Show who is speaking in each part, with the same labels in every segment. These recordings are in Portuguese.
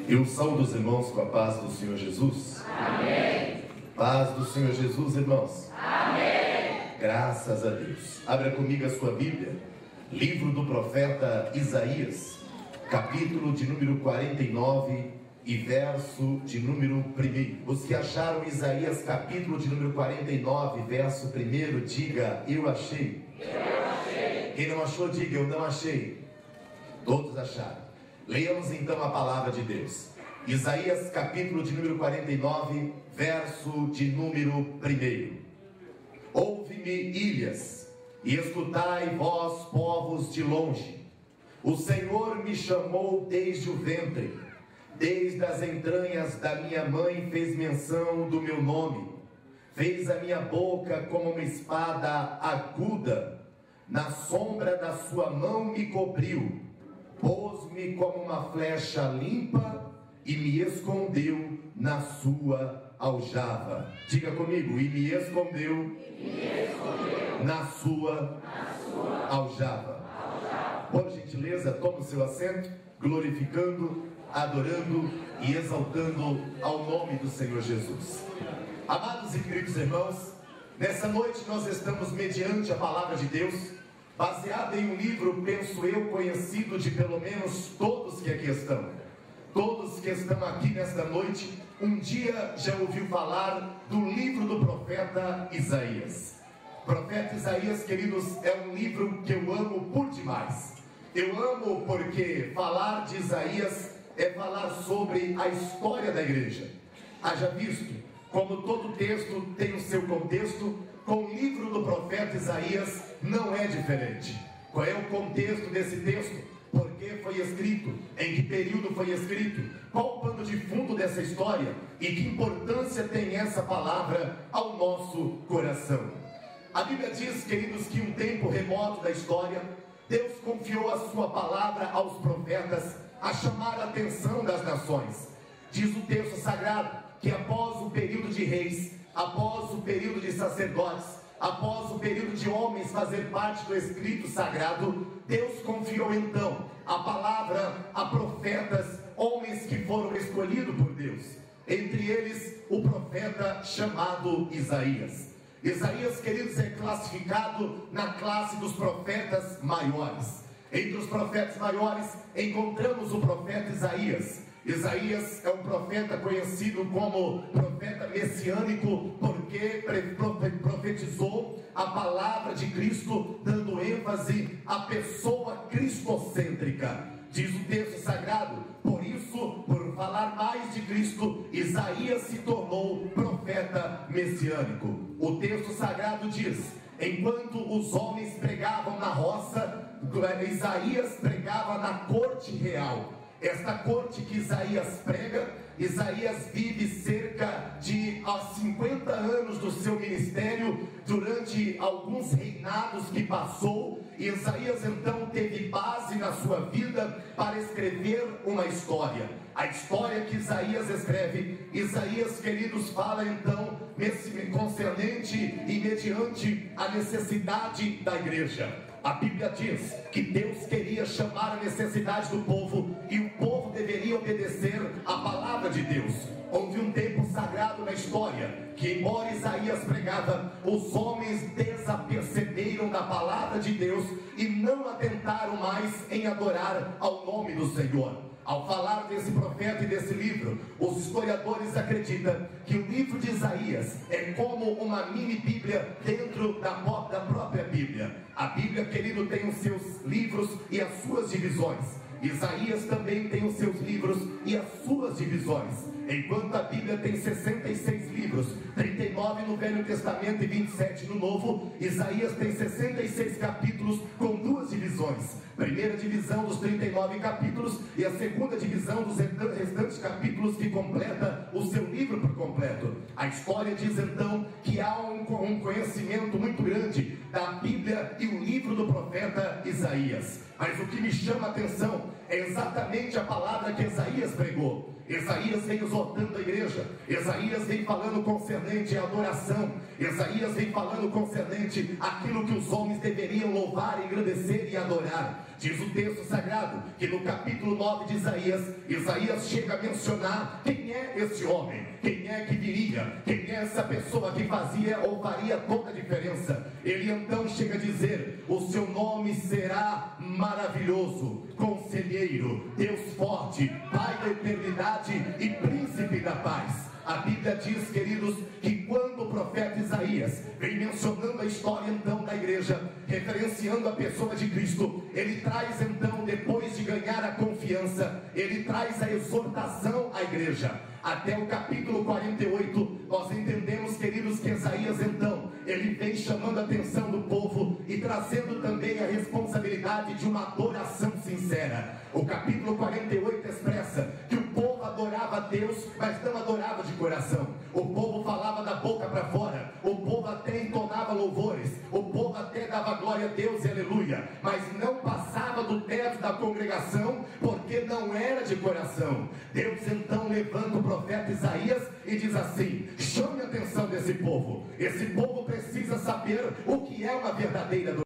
Speaker 1: Eu saúdo os irmãos com a paz do Senhor Jesus.
Speaker 2: Amém.
Speaker 1: Paz do Senhor Jesus, irmãos.
Speaker 2: Amém.
Speaker 1: Graças a Deus. Abra comigo a sua Bíblia. Livro do profeta Isaías, capítulo de número 49 e verso de número 1. Os que acharam Isaías, capítulo de número 49, verso 1, diga: eu achei.
Speaker 2: Eu achei.
Speaker 1: Quem não achou, diga: eu não achei. Todos acharam. Leiamos então a palavra de Deus. Isaías, capítulo de número 49, verso de número 1. Ouve-me, ilhas, e escutai, vós, povos de longe. O Senhor me chamou desde o ventre, desde as entranhas da minha mãe fez menção do meu nome. Fez a minha boca como uma espada aguda, na sombra da sua mão me cobriu. Pôs-me como uma flecha limpa e me escondeu na sua aljava. Diga comigo: e me escondeu, na sua aljava. Por gentileza, tome o seu assento, glorificando, adorando e exaltando ao nome do Senhor Jesus. Amados e queridos irmãos, nessa noite nós estamos mediante a palavra de Deus, baseado em um livro, penso eu, conhecido de pelo menos todos que aqui estão. Todos que estão aqui nesta noite, um dia já ouviu falar do livro do profeta Isaías. O profeta Isaías, queridos, é um livro que eu amo por demais. Eu amo porque falar de Isaías é falar sobre a história da igreja. Haja visto como todo texto tem o seu contexto, com o livro do profeta Isaías não é diferente. Qual é o contexto desse texto? Por que foi escrito? Em que período foi escrito? Qual o pano de fundo dessa história? E que importância tem essa palavra ao nosso coração? A Bíblia diz, queridos, que em um tempo remoto da história, Deus confiou a sua palavra aos profetas a chamar a atenção das nações. Diz o texto sagrado que após o período de reis, após o período de sacerdotes, após o período de homens fazer parte do escrito sagrado, Deus confiou então a palavra a profetas, homens que foram escolhidos por Deus. Entre eles, o profeta chamado Isaías. Isaías, queridos, é classificado na classe dos profetas maiores. Entre os profetas maiores, encontramos o profeta Isaías. Isaías é um profeta conhecido como profeta messiânico, porque profetizou a palavra de Cristo, dando ênfase à pessoa cristocêntrica. Diz o texto sagrado: por isso, por falar mais de Cristo, Isaías se tornou profeta messiânico. O texto sagrado diz: enquanto os homens pregavam na roça, Isaías pregava na corte real. Esta corte que Isaías prega, Isaías vive cerca de 50 anos do seu ministério, durante alguns reinados que passou. E Isaías então teve base na sua vida para escrever uma história. A história que Isaías escreve, Isaías, queridos, fala então concernente e mediante a necessidade da igreja. A Bíblia diz que Deus queria chamar a necessidade do povo, e o povo deveria obedecer a palavra de Deus. Houve um tempo sagrado na história que, embora Isaías pregava, os homens desaperceberam da palavra de Deus e não atentaram mais em adorar ao nome do Senhor. Ao falar desse profeta e desse livro, os historiadores acreditam que o livro de Isaías é como uma mini Bíblia dentro da própria Bíblia. A Bíblia, querido, tem os seus livros e as suas divisões. Isaías também tem os seus livros e as suas divisões. Enquanto a Bíblia tem 66 livros, 39 no Velho Testamento e 27 no Novo, Isaías tem 66 capítulos com duas divisões. Primeira divisão dos 39 capítulos e a segunda divisão dos restantes capítulos, que completa o seu livro por completo. A história diz então que há um conhecimento muito grande da Bíblia e o livro do profeta Isaías. Mas o que me chama a atenção é exatamente a palavra que Isaías pregou. Isaías vem exortando a igreja, Isaías vem falando concernente à adoração, Isaías vem falando concernente àquilo que os homens deveriam louvar, engrandecer e adorar. Diz o texto sagrado que no capítulo 9 de Isaías chega a mencionar quem é esse homem, quem é que viria, quem é essa pessoa que fazia ou faria toda a diferença. Ele então chega a dizer: o seu nome será maravilhoso, conselheiro, Deus forte, Pai da eternidade e príncipe da paz. A Bíblia diz, queridos, que quando o profeta Isaías vem mencionando a história então da igreja, referenciando a pessoa de Cristo, ele traz então, depois de ganhar a confiança, ele traz a exortação à igreja. Até o capítulo 48, nós entendemos, queridos, que Isaías então, ele vem chamando a atenção do povo e trazendo também a responsabilidade de uma adoração sincera. O capítulo 48 expressa que o povo adorava a Deus, mas não adorava de coração. O povo falava da boca para fora, o povo até entonava louvores, o povo até dava glória a Deus e aleluia, mas não passava do teto da congregação, porque não era de coração. Deus então levanta o profeta Isaías e diz assim: chame a atenção desse povo. Esse povo precisa saber o que é uma verdadeira adoração.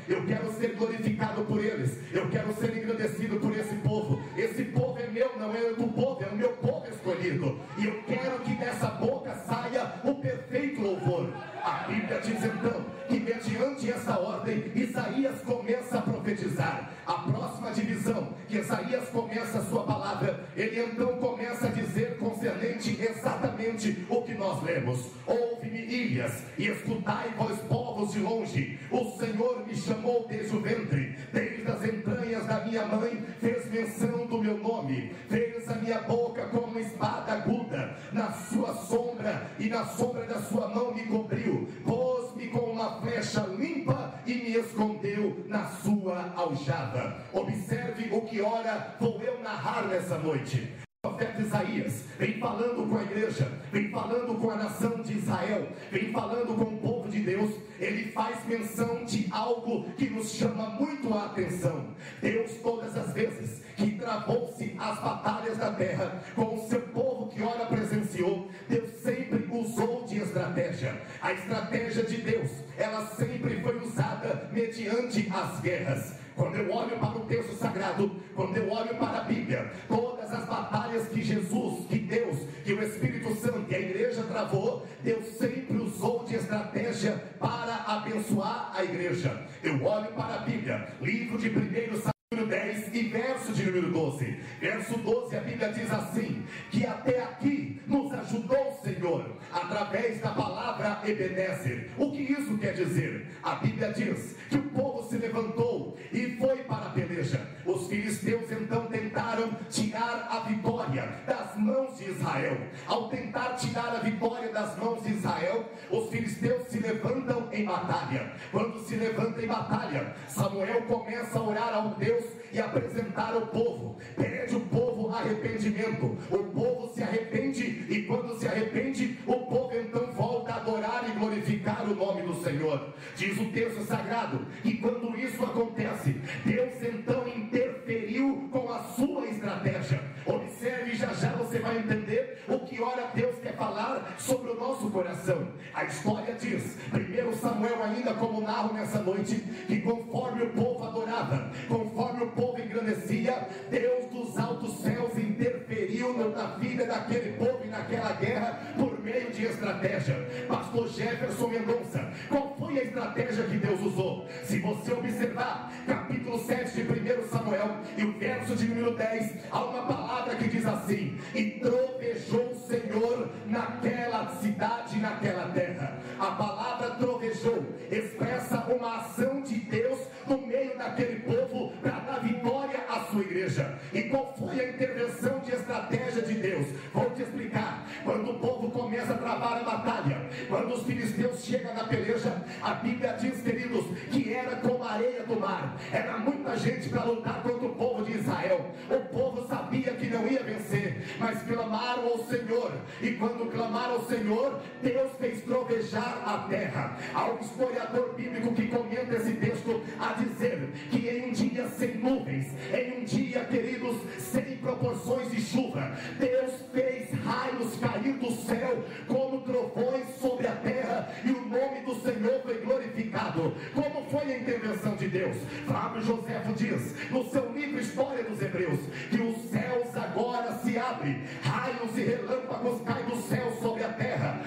Speaker 1: Eu quero ser glorificado por eles, eu quero ser engrandecido por esse povo. Esse povo é meu, não é do povo, é o meu povo escolhido, e eu quero que dessa boca saia o perfeito louvor. A Bíblia diz então que mediante essa ordem Isaías começa a profetizar. A próxima divisão que Isaías começa a sua palavra, ele então começa a dizer concernente exatamente o que nós lemos: ouve-me, ilhas, e escutai, vós povos de longe. O Senhor me chamou desde o ventre, desde as entranhas da minha mãe fez menção do meu nome, fez a minha boca como uma espada aguda, na sua sombra e na sombra da sua mão me cobriu, pôs-me com uma flecha limpa e me escondeu na sua aljava. Observe o que ora vou eu narrar nessa noite. O profeta Isaías vem falando com a igreja, vem falando com a nação de Israel, vem falando com o povo de Deus. Ele faz menção de algo que nos chama muito a atenção. Deus, todas as vezes que travou-se as batalhas da terra com o seu povo que ora presenciou, Deus sempre usou de estratégia. A estratégia de Deus, ela sempre foi usada mediante as guerras. Quando eu olho para o texto sagrado, quando eu olho para a Bíblia, todas as batalhas que Jesus, que Deus, que o Espírito Santo e a igreja travou, Deus sempre usou de estratégia para abençoar a igreja. Eu olho para a Bíblia, livro de 1 Samuel 10 e verso de número 12. Verso 12, a Bíblia diz assim: que até aqui nos ajudou o Senhor, através da palavra Ebenezer. O que isso quer dizer? A Bíblia diz que o povo se levantou e foi para a peleja. Os filisteus então tentaram tirar a vitória das mãos de Israel. Ao tentar tirar a vitória das mãos de Israel, os filisteus se levantam em batalha. Quando se levanta em batalha, Samuel começa a orar ao Deus e apresentar ao povo, pede o povo arrependimento. O povo se arrepende, e quando se arrepende, o povo então volta a adorar e glorificar o nome do Senhor. Diz o texto sagrado que quando isso acontece, Deus então interferiu com a sua estratégia. Observe, já já você vai entender o que ora Deus quer falar sobre o nosso coração. A história diz, 1 Samuel ainda, como narro nessa noite, que conforme o povo adorava, conforme o povo engrandecia, Deus dos altos céus interferiu na vida daquele povo e naquela guerra por meio de estratégia. Pastor Jefferson Mendonça, qual foi a estratégia que Deus usou? Se você observar capítulo 7 de 1 Samuel e o verso de número 10, há uma palavra que diz assim: e trovejou o Senhor naquela cidade, naquela terra. A palavra trovejou expressa uma ação de Deus no meio daquele povo para dar vitória à sua igreja. E qual foi a intervenção de estratégia de Deus? Vou te explicar. Quando o povo começa a travar a batalha, quando os filisteus chegam na peleja, a Bíblia diz, queridos, que era como a areia do mar. Era muita gente para lutar contra o povo de Israel. O povo sabia que não ia vencer, mas clamaram ao Senhor, e quando clamaram ao Senhor, Deus fez trovejar a terra. Há um historiador bíblico que comenta esse texto a dizer que em um dia sem nuvens, em um dia, queridos, sem proporções de chuva, Deus fez raios cair do céu como trovões sobre a terra, e o nome do Senhor foi glorificado. Como foi a intervenção de Deus? Flávio Joséfo diz no seu livro História dos Hebreus que os céus agora se abrem, raios e relâmpagos caem do céu sobre a terra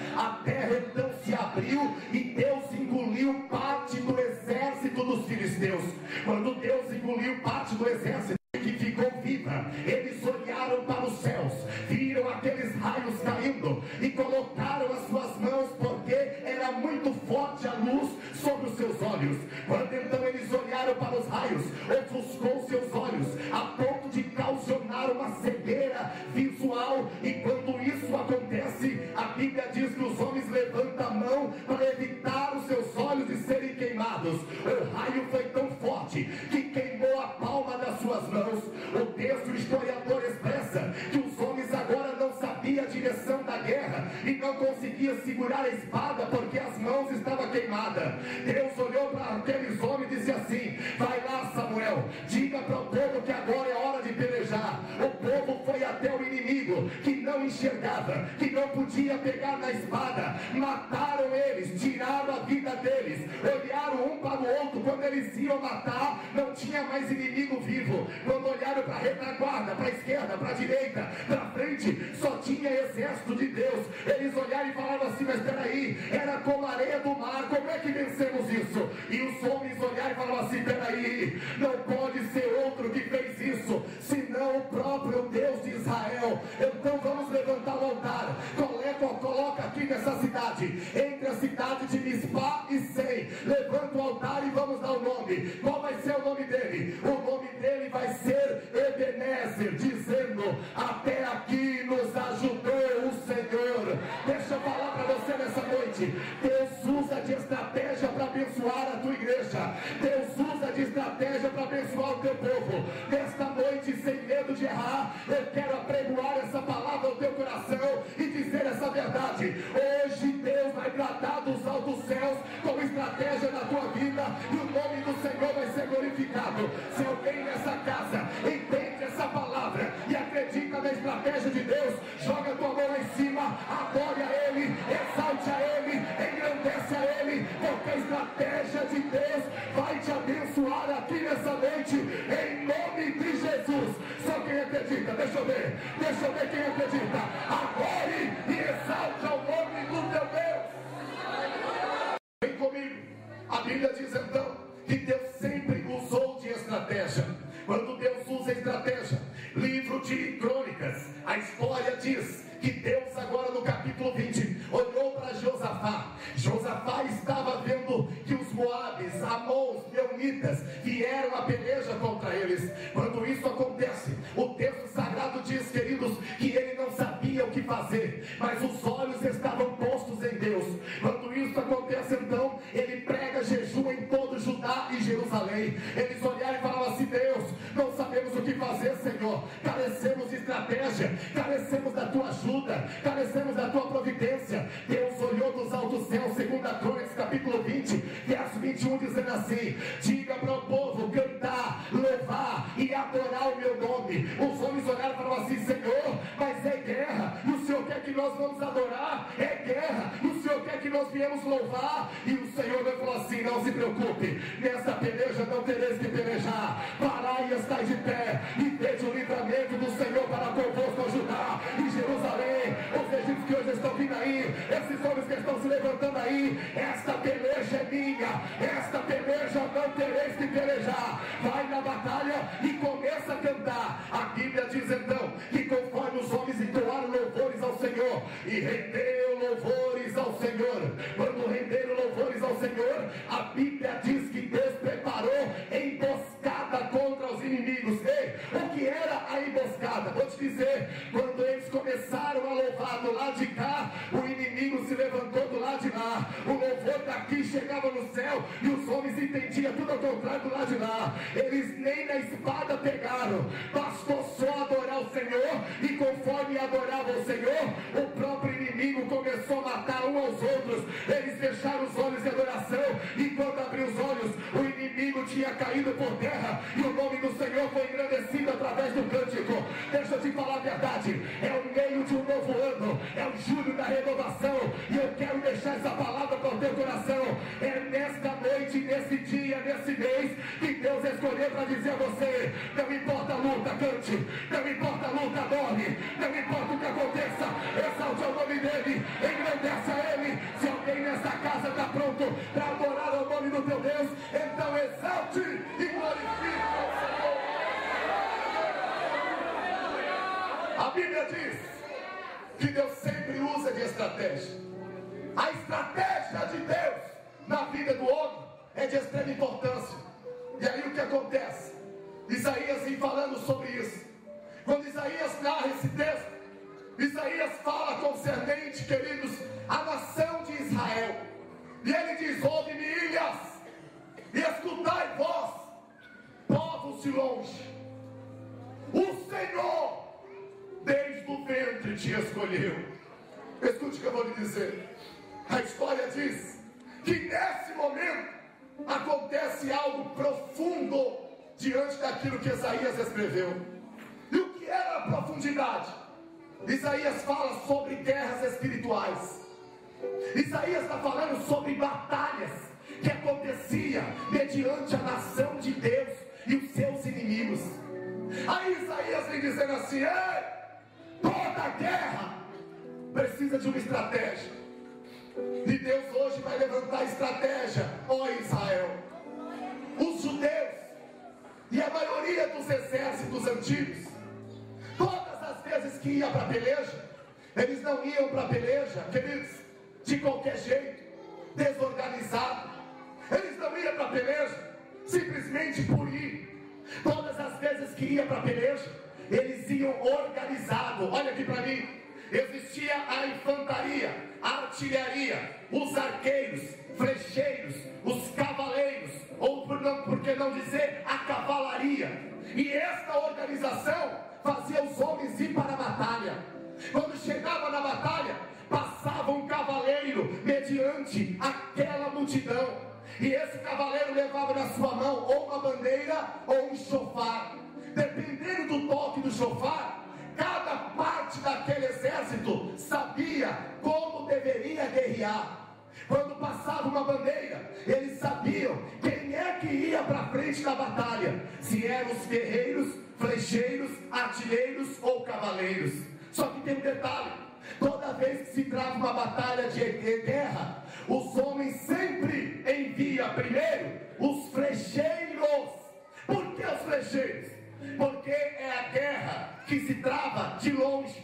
Speaker 1: então se abriu e Deus engoliu parte do exército dos filisteus. Quando Deus engoliu parte do exército que ficou viva, eles olharam para os céus, viram aqueles raios caindo e colocaram as suas mãos, porque era muito forte a luz sobre os seus olhos. Quando então eles olharam para os raios, ofuscou seus olhos a ponto de causar uma cegueira visual, e quando isso acontece, a Bíblia diz que os homens levantam a mão para evitar os seus olhos de serem queimados. O raio foi tão forte que queimou a palma das suas mãos. O texto historiador expressa que os homens agora não sabiam a direção da guerra e não conseguiam segurar a espada porque as mãos estavam queimadas. Deus olhou para aqueles homens e disse assim: vai lá, Samuel, diga para o povo que agora é hora de pelejar. O povo foi até o inimigo, que não enxergava, que não podia pegar na espada, mataram eles, tiraram a vida deles, olharam um para o outro. Quando eles iam matar, não tinha mais inimigo vivo. Quando olharam para a retaguarda, para a esquerda, para a direita, para frente, só tinha exército de Deus. Eles olharam e falaram assim: mas espera aí, era como a areia do mar, como é que vencemos isso? E os homens olharam e falaram assim: espera aí, não pode ser outro que fez isso, senão o próprio Deus de Israel. Então vamos levantar o altar, coloca aqui nessa cidade, entre a cidade de Mispá e Sem, levanta o altar e vamos dar o nome. Qual vai ser o nome dele? O nome dele vai ser Ebenezer, dizendo: até aqui nos ajudou o Senhor. Deixa eu falar para você nessa noite: Deus usa de estratégia para abençoar a tua igreja. Deus usa de estratégia para abençoar o teu povo. Nesta noite, sem medo de errar, eu quero apregoar essa palavra ao teu coração e dizer essa verdade. Hoje Deus vai tratar dos altos céus com estratégia na tua vida, e o nome do Senhor vai ser glorificado. Se alguém nessa casa entende essa palavra e acredita na estratégia de Deus, joga a tua mão lá em cima, adore a Ele, exalte a Ele, engrandece a Ele, porque a estratégia de Deus vai te abençoar aqui nessa noite, em nome de Jesus. Só quem acredita, deixa eu ver quem acredita. Adore e exalte ao nome do teu Deus. Vem comigo. A Bíblia diz então que Deus sempre usou de estratégia. Quando Deus usa estratégia, livro de Crônicas, a história diz que Deus agora no capítulo 20 olhou para Josafá. Josafá estava vendo que os Moabes, Amons, Meunitas vieram a peleja contra eles. Quando isso acontece, o texto sagrado diz, queridos, que ele não sabia o que fazer, mas os olhos estavam postos em Deus. Quando isso acontece, então ele prega jejum em todo Judá e Jerusalém. Eles olharam e falaram assim: Deus, não sabemos o que fazer, Senhor, carecemos de estratégia, carecemos da tua ajuda, carecemos da tua providência. Deus olhou dos altos céus, segundo a Crônicas capítulo 20, verso 21, dizendo assim: diga para o povo cantar, louvar e adorar o meu nome. Os homens olharam e falaram assim: Senhor, mas é guerra, e o Senhor quer que nós vamos adorar? É guerra, e o Senhor quer que nós viemos louvar? E o Senhor vai falar assim: não se preocupe, nessa peleja não tereis que pelejar. Parai e estai de pé, e veja o livramento do Senhor para convosco a Judá e Jerusalém. Os egípcios que hoje estão vindo aí, esses homens que estão se levantando aí, esta peleja é minha, esta peleja não tereis que pelejar. Vai na batalha e começa a cantar. A Bíblia diz então que conforme os homens entoaram louvores ao Senhor e renderam louvores ao Senhor, quando renderam louvores ao Senhor, a Bíblia diz que Deus preparou emboscada contra os inimigos. Ei, o que era a emboscada? Vou te dizer, quando eles começaram a louvar do lado de cá, o inimigo se levantou do lado de lá. O louvor daqui chegava no céu e os homens entendiam tudo ao contrário do lado de lá. Eles nem na espada pegaram, bastou só adorar o Senhor Senhor, e conforme adoravam o Senhor, o próprio inimigo começou a matar uns aos outros. Eles fecharam os olhos de adoração, e quando abriu os olhos, o inimigo tinha caído por terra, e o nome do Senhor foi engrandecido através do cântico. Deixa eu te falar a verdade, é o meio de um novo ano, é o julho da renovação, e eu quero deixar essa palavra para o teu coração. É nesta noite, nesse dia, nesse mês, que Deus escolheu para dizer a você: não importa a luta, cante, não importa a luta, adore, não importa o que aconteça, exalte o nome dele, engrandece a ele. Se alguém nessa casa está pronto para adorar o nome do teu Deus, então exalte e glorifique o Senhor. A Bíblia diz que Deus sempre usa de estratégia. A estratégia de Deus na vida do homem é de extrema importância. E aí o que acontece? Isaías vem falando sobre isso. Quando Isaías narra esse texto, Isaías fala concernente, queridos, a nação de Israel. E ele diz: ouve-me, ilhas, e escutai vós, povos de longe. O Senhor desde o ventre te escolheu. Escute o que eu vou lhe dizer. A história diz que nesse momento acontece algo profundo diante daquilo que Isaías escreveu. E o que era a profundidade? Isaías fala sobre guerras espirituais. Isaías está falando sobre batalhas que aconteciam mediante a nação de Deus e os seus inimigos. Aí Isaías vem dizendo assim: ei, toda guerra precisa de uma estratégia. E Deus hoje vai levantar estratégia, ó Israel. Os judeus e a maioria dos exércitos antigos, todas as vezes que ia para a peleja, eles não iam para a peleja, queridos, de qualquer jeito, desorganizado. Eles não iam para a peleja simplesmente por ir. Todas as vezes que ia para a peleja, eles iam organizados. Olha aqui para mim. Existia a infantaria, a artilharia, os arqueiros, flecheiros, os cavaleiros, ou por que não dizer a cavalaria. E esta organização fazia os homens ir para a batalha. Quando chegava na batalha, passava um cavaleiro mediante aquela multidão, e esse cavaleiro levava na sua mão ou uma bandeira ou um chofar. Dependendo do toque do chofar, cada parte daquele exército sabia como deveria guerrear. Quando passava uma bandeira, eles sabiam quem é que ia para frente da batalha, se eram os guerreiros, flecheiros, artilheiros ou cavaleiros. Só que tem um detalhe: toda vez que se trava uma batalha de guerra, os homens sempre enviam primeiro os flecheiros. Por que os flecheiros? Porque é a guerra que se trava de longe.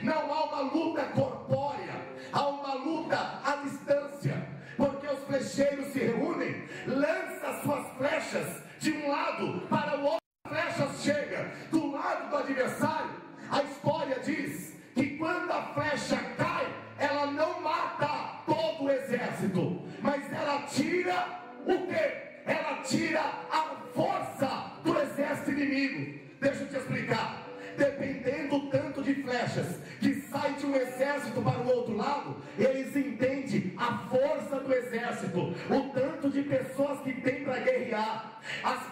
Speaker 1: Não há uma luta corpórea, há uma luta à distância. Porque os flecheiros se reúnem, lançam suas flechas de um lado para o outro. A flecha chega do lado do adversário. A história diz que quando a flecha cai, ela não mata todo o exército, mas ela tira o quê? Ela tira a força do exército inimigo. Deixa eu te explicar. Dependendo do tanto de flechas que sai de um exército para o outro lado, eles entendem a força do exército, o tanto de pessoas que tem para guerrear.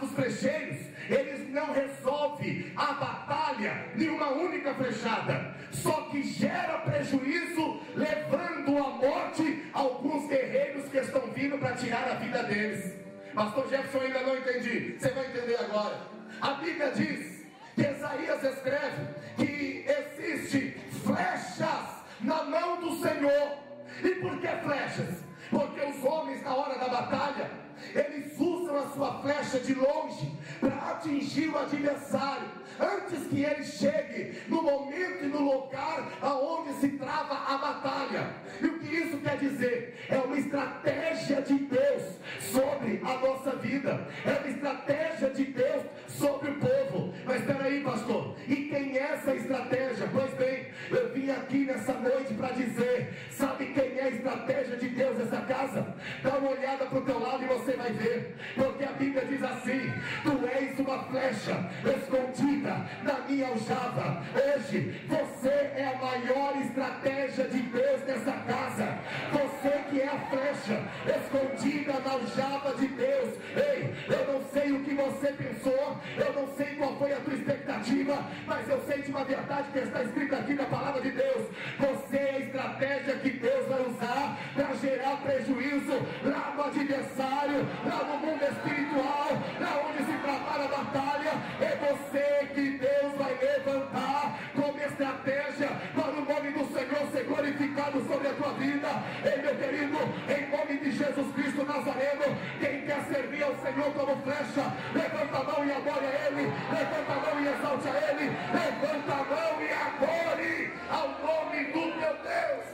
Speaker 1: Os flecheiros, eles não resolvem a batalha em uma única flechada, só que gera prejuízo, levando à morte alguns guerreiros que estão vindo para tirar a vida deles. Pastor Jefferson, eu ainda não entendi, você vai entender agora. A Bíblia diz que Isaías escreve que existe flechas na mão do Senhor. E por que flechas? Porque os homens na hora da batalha, eles usam a sua flecha de longe para atingir o adversário, antes que ele chegue no momento e no lugar aonde se trava a batalha. E o que isso quer dizer? É uma estratégia de Deus sobre a nossa vida, é uma estratégia de Deus sobre o povo. Mas espera aí, pastor, e quem é essa estratégia? Pois bem, eu vim aqui nessa noite para dizer: sabe quem é a estratégia de Deus nessa casa? Dá uma olhada para o teu lado e você vai ver, porque a Bíblia diz assim: tu és uma flecha escondida na minha aljava. aljava. Hoje, você é a maior estratégia de Deus nessa casa. Você que é a flecha escondida na aljava de Deus. Ei, eu não sei o que você pensou, eu não sei qual foi a tua expectativa, mas eu sei de uma verdade que está escrita aqui na palavra de Deus. Você é a estratégia que Deus vai usar para gerar prejuízo lá no adversário, lá no mundo espiritual, lá onde se trabalha a batalha. É você que Deus vai levantar como estratégia para o nome do Senhor ser glorificado sobre a tua vida. Ei, meu querido, em nome de Jesus Cristo Nazareno, quem quer servir ao Senhor como flecha, levanta a mão e adore a Ele, levanta a mão e exalte a Ele, levanta a mão e adore ao nome do meu Deus.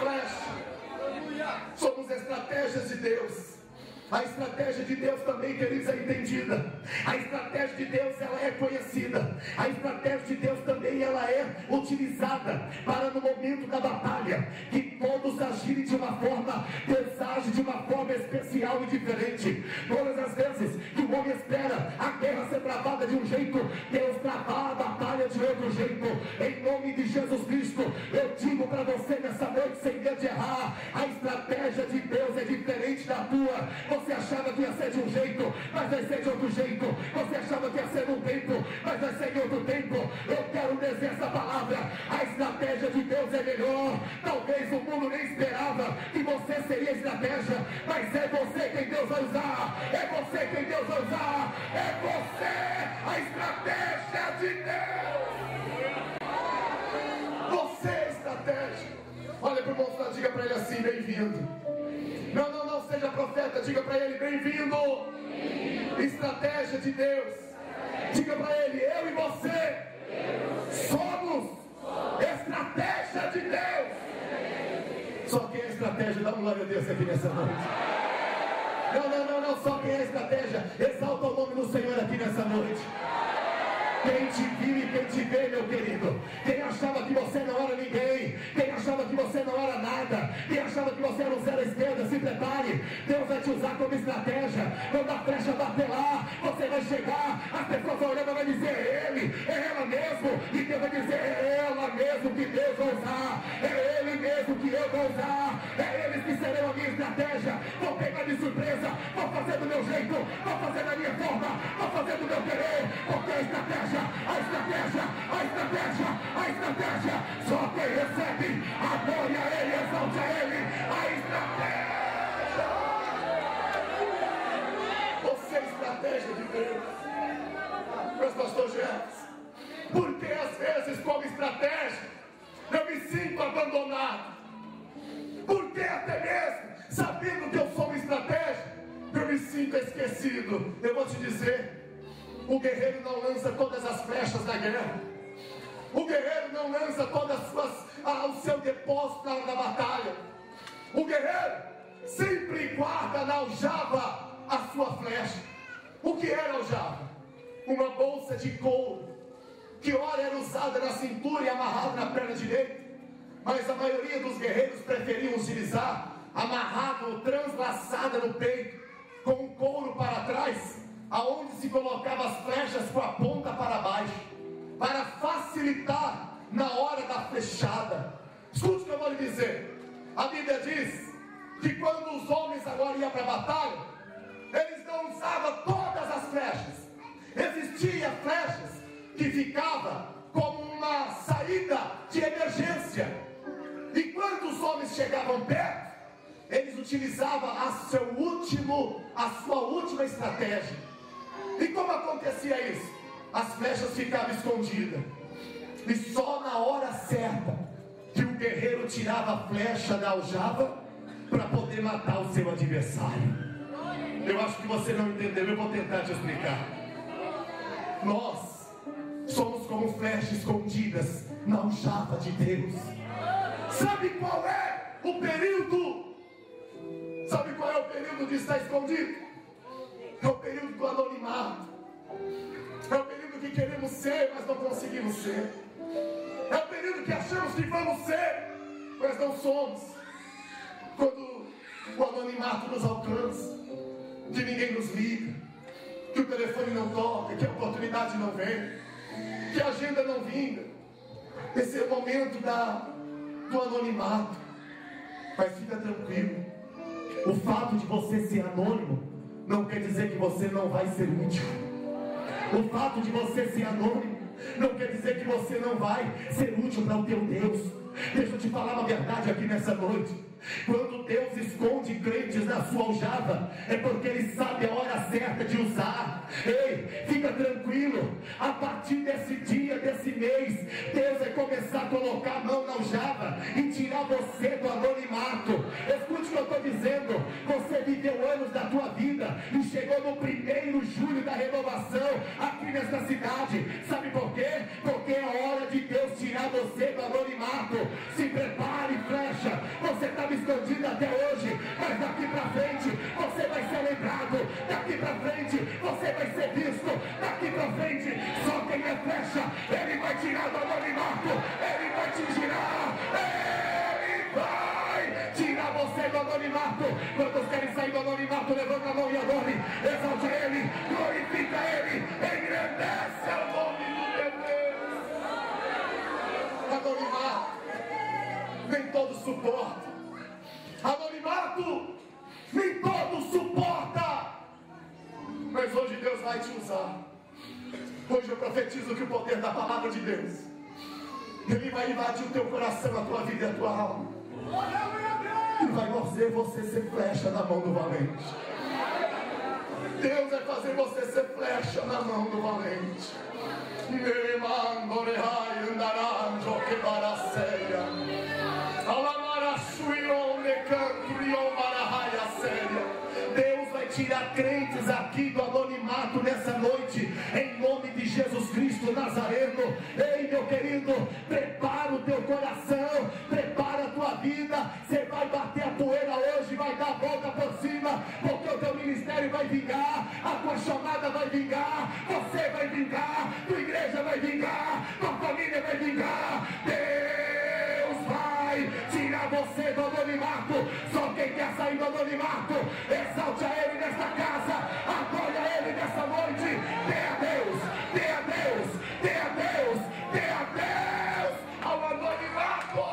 Speaker 1: Flecha, somos estratégias de Deus. A estratégia de Deus também, queridos, é entendida. A estratégia de Deus, ela é conhecida. A estratégia de Deus também, ela é utilizada para no momento da batalha, que todos agirem de uma forma, Deus age de uma forma especial e diferente. Todas as vezes que o homem espera a guerra ser travada de um jeito, Deus trava a batalha de outro jeito. Em nome de Jesus Cristo, eu digo para você nessa noite, sem medo de errar, a estratégia de Deus é diferente da tua. Você achava que ia ser de um jeito, mas vai ser de outro jeito. Você achava que ia ser num tempo, mas vai ser em outro tempo. Eu quero dizer essa palavra: a estratégia de Deus é melhor. Talvez o mundo nem esperava que você seria estratégia, mas é você quem Deus vai usar. É você quem Deus vai usar. É você a estratégia de Deus. Você é estratégia. Olha para o irmão, diga para ele assim: bem-vindo. Não seja profeta, diga para ele: bem-vindo. Estratégia de Deus. Diga para ele: eu e você somos estratégia de Deus. Só quem é estratégia, dá uma glória a Deus aqui nessa noite. Não, só quem é estratégia, exalta o nome do Senhor aqui nessa noite. Quem te viu e quem te vê, meu querido, quem achava que você não era ninguém, quem achava que você não era nada, quem achava que você era um zero à esquerda, se prepare, Deus vai te usar como estratégia. Quando a flecha bater lá, você vai chegar, as pessoas vão olhando e vai dizer: é ele, é ela mesmo, e Deus vai dizer: é ela mesmo que Deus vai usar, é ele mesmo que eu vou usar, é eles que serão a minha estratégia. Vou pegar de surpresa, vou fazer do meu jeito, vou fazer da minha forma, vou fazer do meu querer, porque a estratégia, só quem recebe, adore a Ele, exalte a Ele, a estratégia. Você é estratégia de Deus. Mas pastor Jefferson, porque às vezes como estratégia eu me sinto abandonado? Porque até mesmo sabendo que eu sou uma estratégia, eu me sinto esquecido? Eu vou te dizer: o guerreiro não lança todas as flechas da guerra. O guerreiro não lança todas o seu depósito na batalha. O guerreiro sempre guarda na aljava a sua flecha. O que era aljava? Uma bolsa de couro, que ora era usada na cintura e amarrada na perna direita, mas a maioria dos guerreiros preferiam utilizar amarrado, translaçada no peito, com o couro para trás, aonde se colocava as flechas com a ponta para baixo, para facilitar na hora da flechada. Escute o que eu vou lhe dizer. A Bíblia diz que quando os homens agora iam para a batalha, eles não usavam todas as flechas. Existiam flechas que ficavam como uma saída de emergência, e quando os homens chegavam perto, eles utilizavam a sua última estratégia. E como acontecia isso? As flechas ficavam escondidas, e só na hora certa que o guerreiro tirava a flecha da aljava para poder matar o seu adversário. Eu acho que você não entendeu, eu vou tentar te explicar. Nós somos como flechas escondidas na aljava de Deus. Sabe qual é o período? Sabe qual é o período de estar escondido? É o período do anonimato. É o período que queremos ser, mas não conseguimos ser. É o período que achamos que vamos ser, mas não somos. Quando o anonimato nos alcança, que ninguém nos liga, que o telefone não toca, que a oportunidade não vem, que a agenda não vinga. Esse é o momento do anonimato. Mas fica tranquilo, o fato de você ser anônimo não quer dizer que você não vai ser útil. O fato de você ser anônimo não quer dizer que você não vai ser útil para o teu Deus. Deixa eu te falar uma verdade aqui nessa noite. Quando Deus esconde crentes na sua aljava, é porque Ele sabe a hora certa de usar. Ei, fica tranquilo, a partir desse dia, desse mês, Deus vai começar a colocar a mão na aljava e tirar você do anonimato. Escute o que eu estou dizendo. Você viveu anos da tua vida e chegou no 1º de julho da renovação aqui nesta cidade. Sabe por quê? Porque é hora de Deus tirar você do anonimato. Se prepare, flecha. Você está escondido até hoje, mas daqui pra frente você vai ser lembrado, daqui pra frente você vai ser visto, daqui pra frente só quem é flecha, Ele vai tirar do anonimato, Ele vai te tirar, Ele vai tirar você do anonimato. Quantos querem sair do anonimato? Levanta a mão e adore, exalte Ele, glorifica Ele, engrandece o nome do teu Deus. Anonimato nem todo suporta. Anonimato nem todo suporta. Mas hoje Deus vai te usar. Hoje eu profetizo que o poder da palavra de Deus, Ele vai invadir o teu coração, a tua vida e a tua alma, e vai fazer você ser flecha na mão do valente. Deus vai fazer você ser flecha na mão do valente. Deus vai tirar crentes aqui do anonimato nessa noite, em nome de Jesus Cristo Nazareno. Ei, meu querido, prepara o teu coração, prepara a tua vida. Você vai bater a poeira hoje, vai dar a volta por cima, porque o teu ministério vai vingar, a tua chamada vai vingar, você vai vingar, tua igreja vai vingar, tua família vai vingar. Deus vai tirar você do anonimato. Só quem quer sair do anonimato, exalte a Ele nesta casa, adore a Ele nesta noite. Dê a Deus, dê a Deus, dê a Deus, dê a Deus ao anonimato.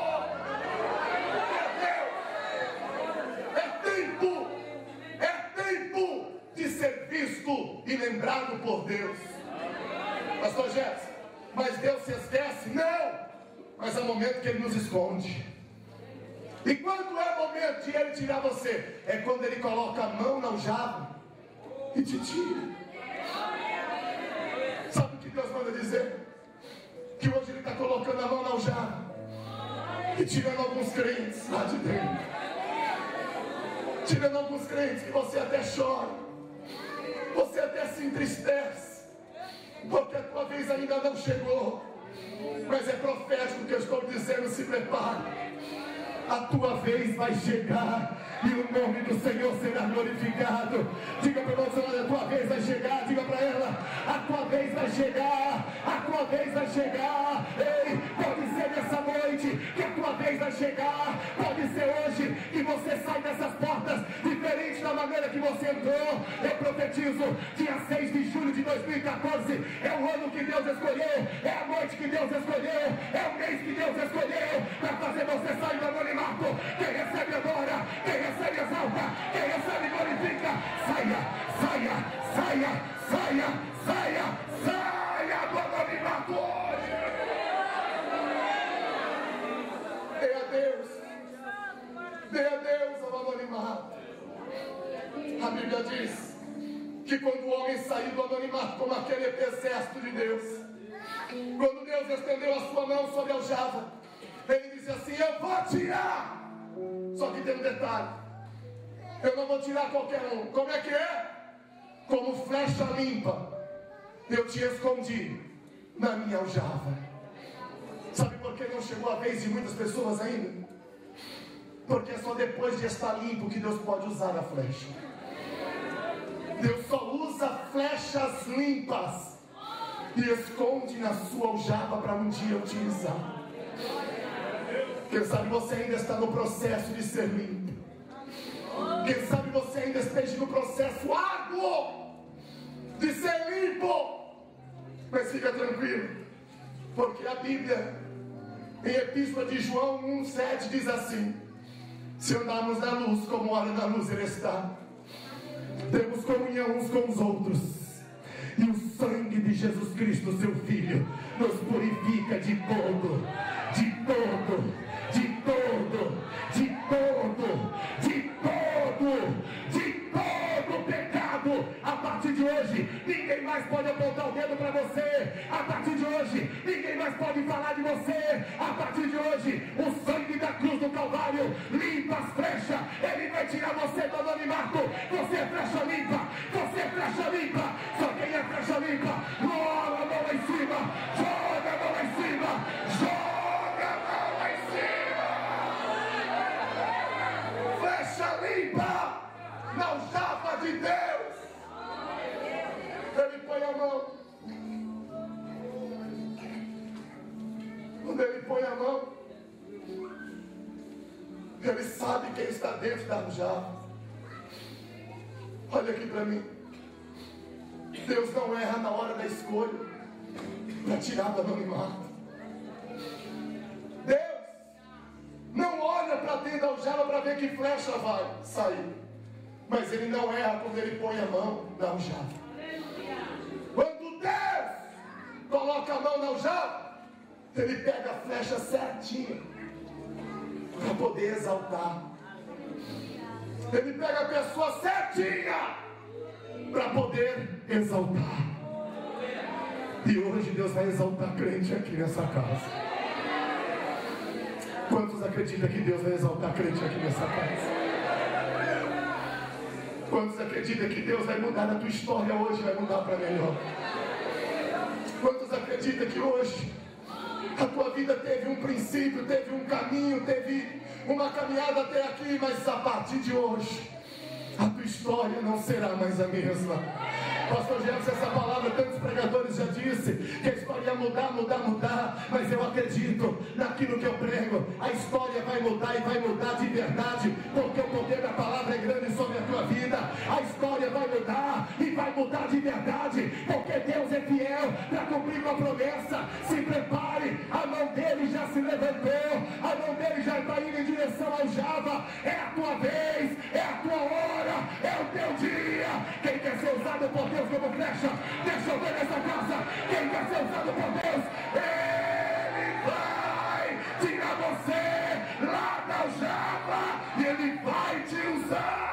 Speaker 1: É tempo de ser visto e lembrado por Deus. Pastor Jéssica, mas Deus se esquece? Não! Mas é o momento que Ele nos esconde. E quando é o momento de Ele tirar você? É quando Ele coloca a mão na aljava e te tira. Sabe o que Deus manda dizer? Que hoje Ele está colocando a mão na aljava e tirando alguns crentes lá de dentro. Tirando alguns crentes que você até chora, você até se entristece, porque a tua vez ainda não chegou. Mas é profético que eu estou dizendo: se prepare. A tua vez vai chegar e o nome do Senhor será glorificado. Diga para o irmão: a tua vez vai chegar. Diga para ela: a tua vez vai chegar, a tua vez vai chegar. Ei, pode ser nessa noite que a tua vez vai chegar. Pode ser hoje que você sai dessas portas diferente da maneira que você entrou. Eu profetizo: dia 6 de julho de 2014 é o ano que Deus escolheu, é a noite que Deus escolheu, é o mês que Deus escolheu para fazer você sair do anonimato. Quem recebe adora, quem recebe exalta, quem recebe glorifica. Saia, saia, saia, saia, saia, saia do anonimato hoje. Dê a Deus ao anonimato. A Bíblia diz que quando o homem saiu do anonimato como aquele exército de Deus, quando Deus estendeu a sua mão sobre a aljava, Ele disse assim: eu vou tirar. Só que tem um detalhe: eu não vou tirar qualquer um. Como é que é? Como flecha limpa, eu te escondi na minha aljava. Sabe por que não chegou a vez de muitas pessoas ainda? Porque é só depois de estar limpo que Deus pode usar a flecha. Deus só usa flechas limpas e esconde na sua aljava para um dia utilizar. Quem sabe você ainda está no processo de ser limpo. Quem sabe você ainda esteja no processo árduo de ser limpo.
Speaker 3: Mas fica tranquilo, porque a Bíblia, em Epístola de João 1,7 diz assim: se andarmos na luz, como olha na luz Ele está, temos comunhão uns com os outros, e o sangue de Jesus Cristo, seu Filho, nos purifica de todo, de todo, de todo, de todo, de todo, de todo pecado. A partir de hoje, ninguém mais pode apontar o dedo para você. A partir de hoje, ninguém mais pode falar de você. A partir de hoje, o sangue da cruz do Calvário limpa as flechas. Ele vai tirar você do anonimato. Você é flecha limpa, você é flecha limpa. Só quem é flecha limpa, joga a mão lá em cima, joga a mão lá em cima, joga a mão lá em cima. Flecha limpa na aljava de Deus. Ele põe a mão. Quando ele põe a mão, ele sabe quem está dentro da aljava. Olha aqui para mim. Deus não erra na hora da escolha para tirar do anonimato. Deus não olha para dentro da aljava para ver que flecha vai sair, mas Ele não erra quando Ele põe a mão na aljava. Quando Deus coloca a mão na aljava, Ele pega a flecha certinha para poder exaltar. Ele pega a pessoa certinha para poder exaltar. E hoje Deus vai exaltar crente aqui nessa casa. Quantos acreditam que Deus vai exaltar crente aqui nessa casa? Quantos acreditam que Deus vai mudar a tua história hoje, vai mudar para melhor? Quantos acreditam que hoje a tua vida teve um princípio, teve um caminho, teve uma caminhada até aqui, mas a partir de hoje a tua história não será mais a mesma. Pastor Jefferson, essa palavra tantos pregadores já disse que a história ia mudar, mas eu acredito naquilo que eu prego. A história vai mudar e vai mudar de verdade, porque o poder da palavra é grande sobre a tua vida. A história vai mudar e vai mudar de verdade, porque Deus é fiel para cumprir uma promessa. Se prepare, a mão dele já se levantou, a mão dele já está indo em direção ao aljava. É a tua vez, é a tua hora, é o teu dia. Quem quer ser usado por Deus como flecha, deixa eu ver nessa casa. Quem quer ser usado por Deus, Ele vai tirar você lá da aljava e Ele vai te usar.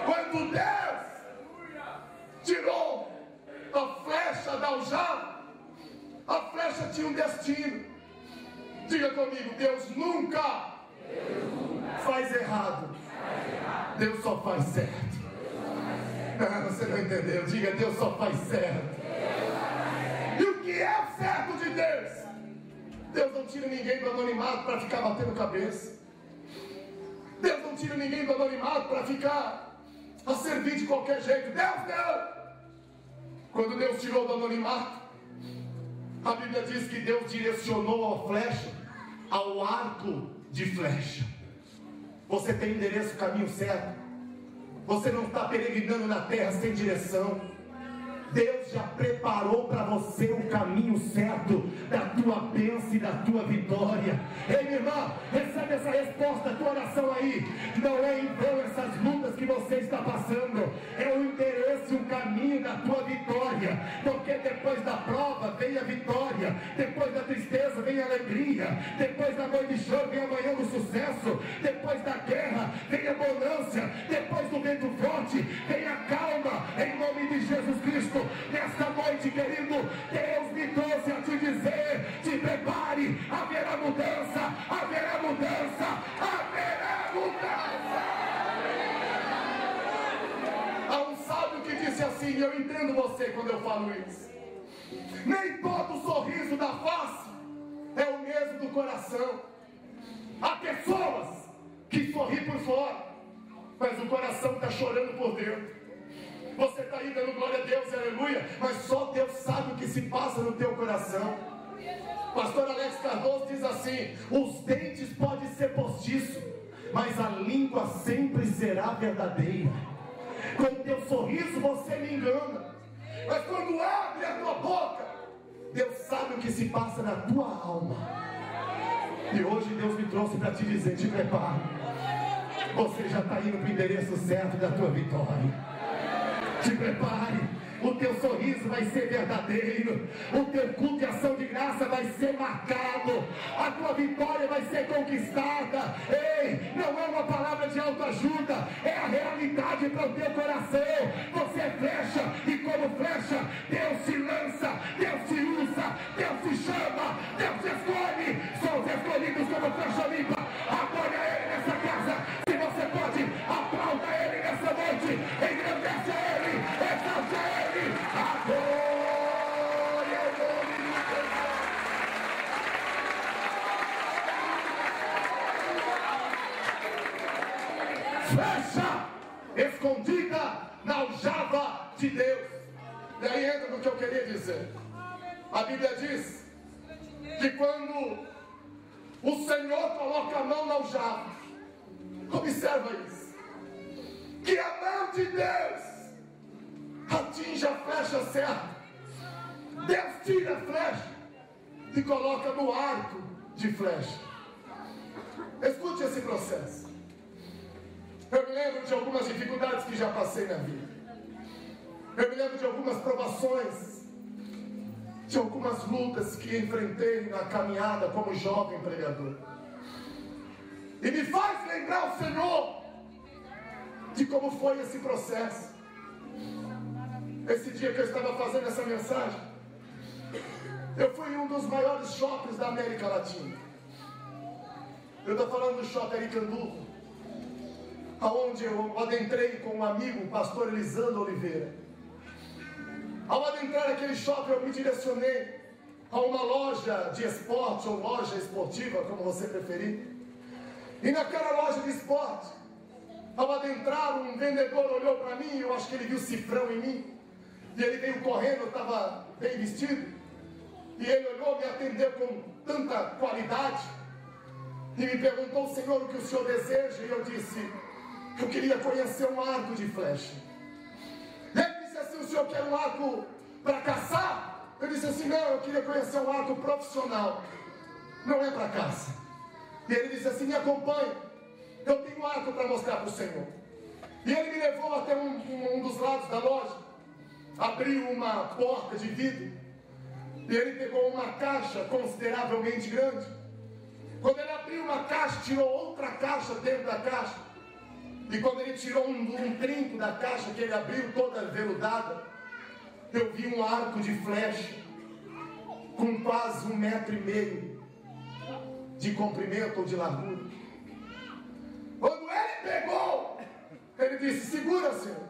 Speaker 3: Quando Deus tirou a flecha da aljava, a flecha tinha um destino. Diga comigo: Deus nunca faz errado. Deus só faz certo. Você não entendeu? Diga: Deus só faz certo. E o que é o certo de Deus? Deus não tira ninguém do anonimato para ficar batendo cabeça. Deus não tira ninguém do anonimato para ficar a servir de qualquer jeito. Deus não. Quando Deus tirou do anonimato, a Bíblia diz que Deus direcionou a flecha ao arco de flecha. Você tem endereço, caminho certo. Você não está peregrinando na terra sem direção. Deus já preparou para você o caminho certo da tua bênção e da tua vitória. Ei, minha irmã, recebe essa resposta da tua oração aí. Não é em vão essas lutas que você está passando. É o endereço e o caminho da tua vitória. Porque depois da prova vem a vitória. Depois da tristeza vem a alegria. Depois da noite de choro vem a manhã do sucesso. Depois da guerra vem a bonança. Depois do vento forte vem a calma. Em nome de Jesus Cristo. Nesta noite, querido, Deus me trouxe a te dizer: te prepare, haverá mudança, haverá mudança, haverá mudança. Há um sábio que disse assim, e eu entendo você quando eu falo isso: nem todo sorriso da face é o mesmo do coração. Há pessoas que sorriem por fora, mas o coração está chorando por dentro. Você está aí dando glória a Deus, aleluia, mas só Deus sabe o que se passa no teu coração. Pastor Alex Cardoso diz assim: os dentes podem ser postiços, mas a língua sempre será verdadeira. Com o teu sorriso você me engana. Mas quando abre a tua boca, Deus sabe o que se passa na tua alma. E hoje Deus me trouxe para te dizer: te prepare. Você já está indo para o endereço certo da tua vitória. Te prepare. O teu sorriso vai ser verdadeiro. O teu culto e ação de graça vai ser marcado. A tua vitória vai ser conquistada. Ei, não é uma palavra de autoajuda, é a realidade para o teu coração. Você é flecha, e como flecha, Deus se lança, Deus se usa, Deus se chama, Deus se escolhe. São os escolhidos como flecha limpa. Apoia Ele nessa casa. Se você pode, aplauda Ele nessa noite. Engrandece a Ele, exalte a Ele. A glória ao nome de Deus. Flecha escondida na aljava de Deus. E aí entra no que eu queria dizer. A Bíblia diz que quando o Senhor coloca a mão na aljava, observa isso, que a mão de Deus atinge a flecha certa. Deus tira a flecha e coloca no arco de flecha. Escute esse processo. Eu me lembro de algumas dificuldades que já passei na vida. Eu me lembro de algumas provações, de algumas lutas que enfrentei na caminhada como jovem pregador. E me faz lembrar o Senhor de como foi esse processo. Esse dia que eu estava fazendo essa mensagem, eu fui em um dos maiores shoppings da América Latina. Eu estou falando do Shopping Aricanduva, aonde eu adentrei com um amigo, o pastor Elisandro Oliveira. Ao adentrar aquele shopping, eu me direcionei a uma loja de esporte, ou loja esportiva, como você preferir. E naquela loja de esporte, ao adentrar, um vendedor olhou para mim, eu acho que ele viu cifrão em mim. E ele veio correndo, eu estava bem vestido. E ele olhou, me atendeu com tanta qualidade. E me perguntou: Senhor, o que o Senhor deseja? E eu disse: eu queria conhecer um arco de flecha. Ele disse assim: o Senhor quer um arco para caçar? Eu disse assim: não, eu queria conhecer um arco profissional. Não é para caça. E ele disse assim: me acompanhe. Eu tenho um arco para mostrar para o Senhor. E ele me levou até um dos lados da loja. Abriu uma porta de vidro. E ele pegou uma caixa consideravelmente grande. Quando ele abriu uma caixa, tirou outra caixa dentro da caixa. E quando ele tirou um trinco da caixa que ele abriu toda veludada, eu vi um arco de flecha com quase 1,5 metro de comprimento ou de largura. Quando ele pegou, ele disse: segura, Senhor.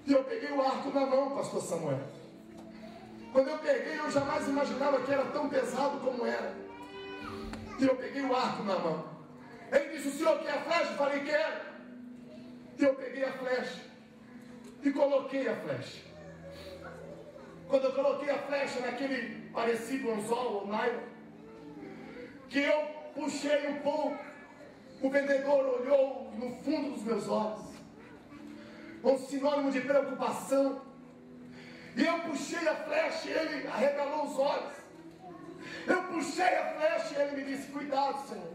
Speaker 3: E eu peguei o arco na mão, pastor Samuel. Quando eu peguei, eu jamais imaginava que era tão pesado como era. E eu peguei o arco na mão. Ele disse: o senhor quer a flecha? Eu falei: quero. E eu peguei a flecha e coloquei a flecha. Quando eu coloquei a flecha naquele parecido anzol ou nylon, que eu puxei um pouco, o vendedor olhou no fundo dos meus olhos, um sinônimo de preocupação. E eu puxei a flecha e ele arregalou os olhos. Eu puxei a flecha e ele me disse: cuidado, Senhor.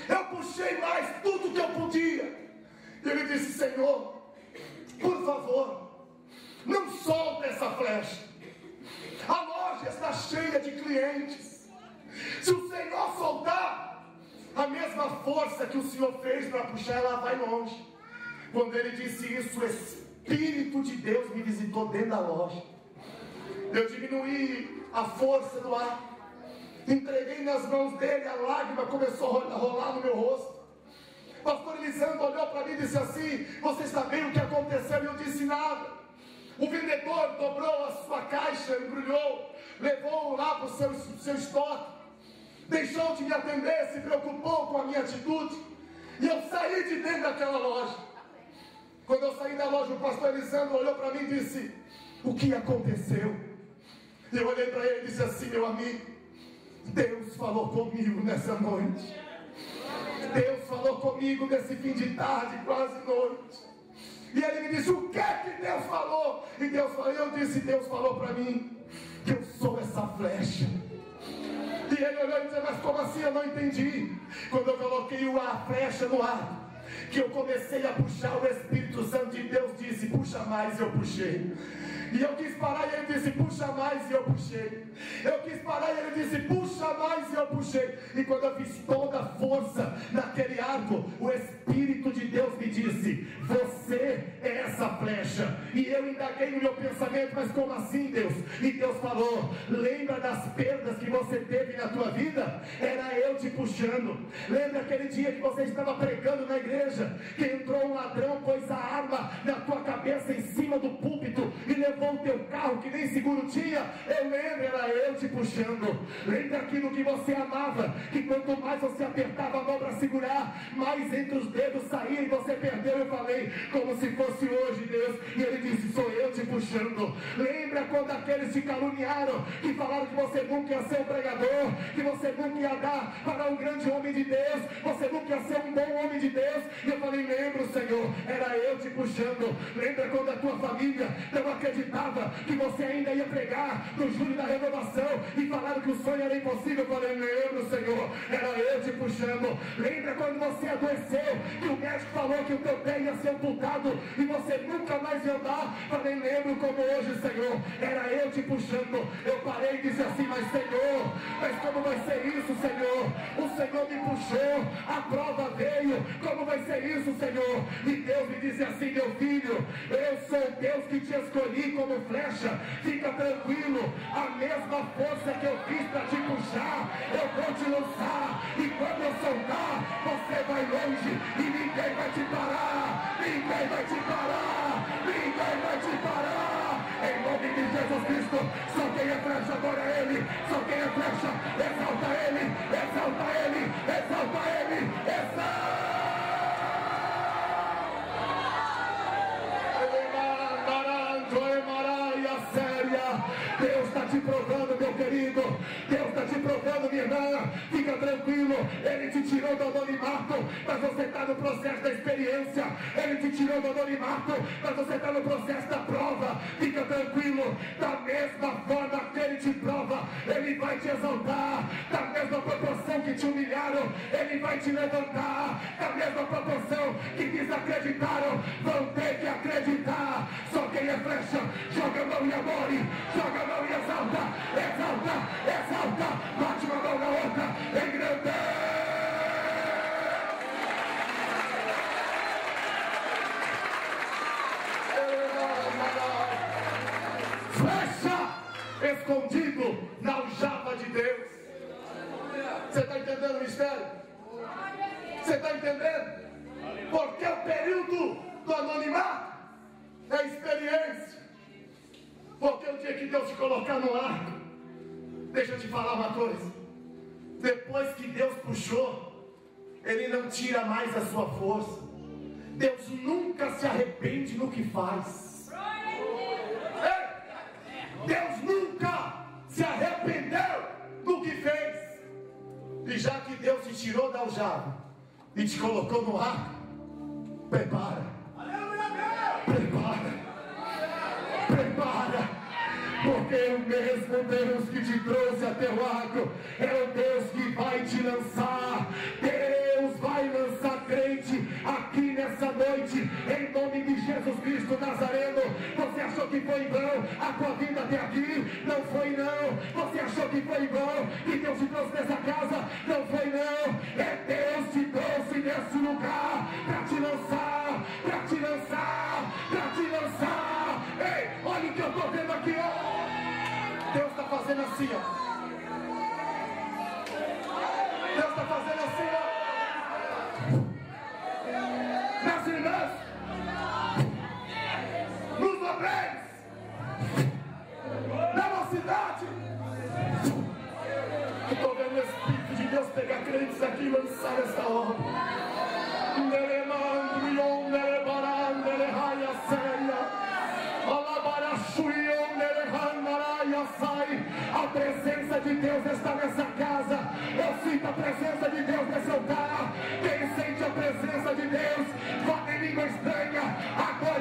Speaker 3: Eu puxei mais tudo que eu podia. E ele disse: Senhor, por favor, não solta essa flecha. A loja está cheia de clientes. Se o Senhor soltar, a mesma força que o Senhor fez para puxar, ela vai longe. Quando ele disse isso, o Espírito de Deus me visitou dentro da loja. Eu diminuí a força do ar, entreguei nas mãos dele, a lágrima começou a rolar no meu rosto. Pastor Elisandro olhou para mim e disse assim: você está vendo o que aconteceu? E eu disse: nada. O vendedor dobrou a sua caixa, embrulhou, levou lá para o seu estoque, deixou de me atender, se preocupou com a minha atitude. E eu saí de dentro daquela loja. Quando eu saí da loja, o pastor Elisandro olhou para mim e disse: o que aconteceu? E eu olhei para ele e disse assim: meu amigo, Deus falou comigo nessa noite. Deus falou comigo nesse fim de tarde, quase noite. E ele me disse: o que é que Deus falou? E Deus falou, eu disse, Deus falou para mim que eu sou essa flecha. E ele olhou e disse: mas como assim? Eu não entendi. Quando eu coloquei a flecha no ar, que eu comecei a puxar, o Espírito Santo de Deus disse: puxa mais, e eu puxei. E eu quis parar e ele disse: puxa mais, e eu puxei. Eu quis parar e ele disse: puxa mais, e eu puxei. E quando eu fiz toda a força naquele arco, o Espírito de Deus me disse: você é essa flecha. E eu indaguei no meu pensamento: mas como assim, Deus? E Deus falou: lembra das perdas que você teve na tua vida? Era eu te puxando. Lembra aquele dia que você estava pregando na igreja, que entrou um ladrão, pôs a arma na tua cabeça em cima do púlpito e levou o teu carro que nem seguro tinha? Eu lembro, era eu te puxando. Lembra aquilo que você amava, que quanto mais você apertava a mão para segurar, mais entre os dedos saía e você perdeu. Eu falei como se fosse hoje, Deus, e ele disse: sou eu te puxando. Lembra quando aqueles te caluniaram, que falaram que você nunca ia ser um pregador, que você nunca ia dar para um grande homem de Deus, você nunca ia ser um bom homem de Deus? E eu falei: lembro, Senhor, era eu te puxando. Lembra quando a tua família não acreditava que você ainda ia pregar no Júlio da Renovação e falaram que o sonho era impossível? Eu falei: lembro, Senhor, era eu te puxando. Lembra quando você adoeceu, que o médico falou que o teu pé ia ser amputado e você nunca mais ia andar? Falei: lembro como hoje, Senhor, era eu te puxando. Eu parei e disse assim: mas Senhor, mas como vai ser isso, Senhor? O Senhor me puxou, a prova veio, como vai ser isso, Senhor? E Deus me disse assim: meu filho, eu sou Deus que te escolhi como flecha, fica tranquilo, a mesma força que eu fiz para te puxar, eu vou te lançar, e quando eu soltar, você vai longe, e ninguém vai te parar, ninguém vai te parar, ninguém vai te parar, em nome de Jesus Cristo. Só quem é flecha adora Ele, só quem é flecha exalta Ele, exalta Ele, exalta Ele, exalta. Deus está te provando, meu querido. Deus está te provando, minha irmã. Fica tranquilo. Ele te tirou do anonimato, mas você está no processo da experiência. Ele te tirou do anonimato, mas você está no processo da prova. Fica tranquilo. Da mesma forma que Ele te prova, Ele vai te exaltar. Da mesma proporção que te humilharam, Ele vai te levantar. Da mesma proporção que desacreditaram, vão ter que acreditar. Só quem é flecha joga a mão e adore, joga a mão e exalta, exalta, exalta, bate uma mão na outra, engrandece. Flecha escondido na aljava de Deus. Você está entendendo o mistério? Você está entendendo? Porque o período do anonimato é experiência. Porque o dia que Deus te colocar no arco, deixa eu te falar uma coisa: depois que Deus puxou, Ele não tira mais a sua força. Deus nunca se arrepende no que faz. Deus nunca se arrependeu do que fez. E já que Deus te tirou da aljava e te colocou no arco, prepara, prepara, prepara, porque o mesmo Deus que te trouxe até o arco é o Deus que vai te lançar. Deus vai lançar crente aqui nessa noite, em nome de Jesus Cristo Nazareno. Você achou que foi em vão a tua vida até aqui? Não foi não. Você achou que foi em vão que Deus te trouxe nessa casa? Não foi não. É Deus te trouxe nesse lugar para te lançar, para te lançar, para te lançar. Ei, olha o que eu estou vendo aqui, ó. Deus está fazendo assim, ó. Deus está fazendo assim, ó. Nas irmãs, nos obreiros, na mocidade. Eu estou vendo o Espírito de Deus pegar crentes aqui e lançar essa obra. A presença de Deus está nessa casa. Eu sinto a presença de Deus nesse altar. Quem sente a presença de Deus, fala em língua estranha, agora